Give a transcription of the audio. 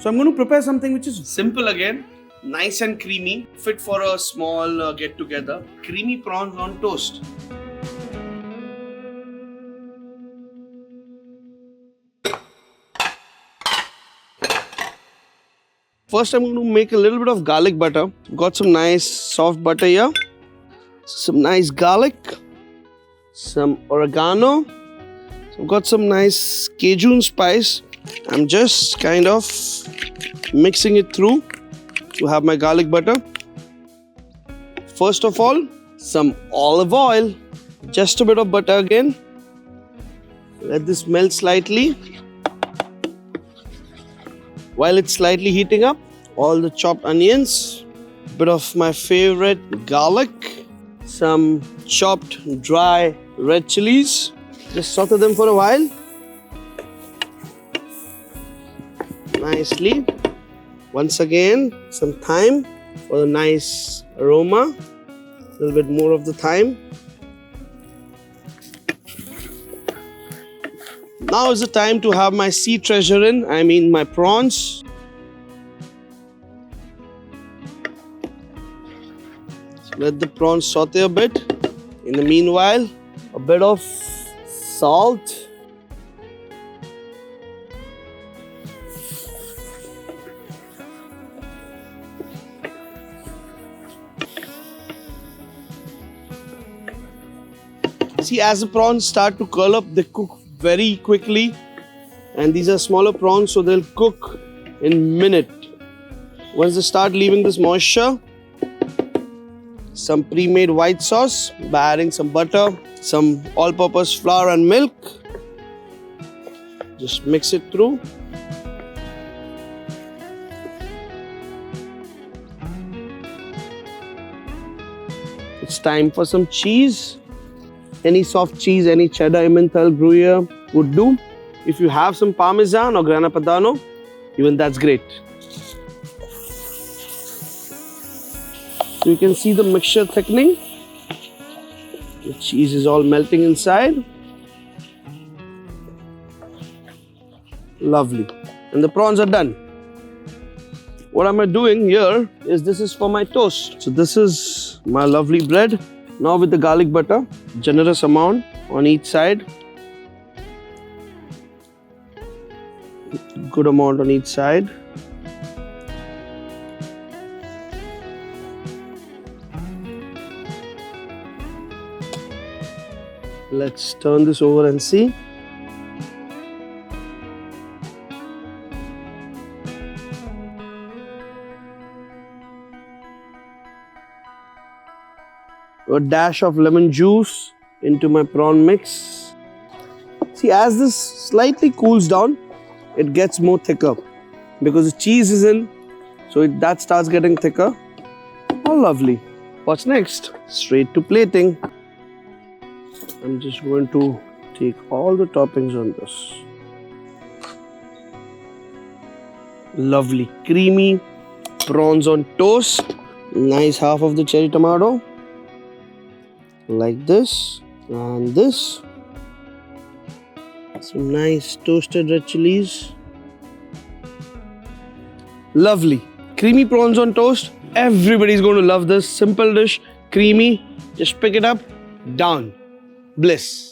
So I'm going to prepare something which is simple again, nice and creamy, fit for a small get-together. Creamy prawns on toast. First, I'm going to make a little bit of garlic butter. Got some nice soft butter here. Some nice garlic. Some oregano. So I've got some nice Cajun spice. I'm just kind of mixing it through to have my garlic butter. First of all, some olive oil. Just a bit of butter again. Let this melt slightly. While it's slightly heating up, all the chopped onions, a bit of my favorite garlic, some chopped dry red chillies. Just saute them for a while. Nicely. Once again, some thyme for the nice aroma. A little bit more of the thyme. Now is the time to have my sea treasure in, my prawns. So let the prawns saute a bit. In the meanwhile, a bit of salt. See, as the prawns start to curl up, they cook very quickly, and these are smaller prawns, so they'll cook in a minute. Once they start leaving this moisture, some pre-made white sauce by adding some butter, some all-purpose flour and milk. Just mix it through. It's time for some cheese. Any soft cheese, any cheddar, Emmental, Gruyere would do. If you have some Parmesan or Grana Padano, even that's great. So you can see the mixture thickening. The cheese is all melting inside. Lovely. And the prawns are done. What am I doing here is this is for my toast. So this is my lovely bread. Now with the garlic butter, generous amount on each side. Good amount on each side. Let's turn this over and see. A dash of lemon juice into my prawn mix. See, as this slightly cools down, it gets more thicker because the cheese is in, so that starts getting thicker. Oh, lovely. What's next? Straight to plating. I'm just going to take all the toppings on this. Lovely, creamy prawns on toast. Nice half of the cherry tomato. Like this and this. Some nice toasted red chilies. Lovely. Creamy prawns on toast. Everybody's going to love this. Simple dish. Creamy. Just pick it up. Down. Bliss.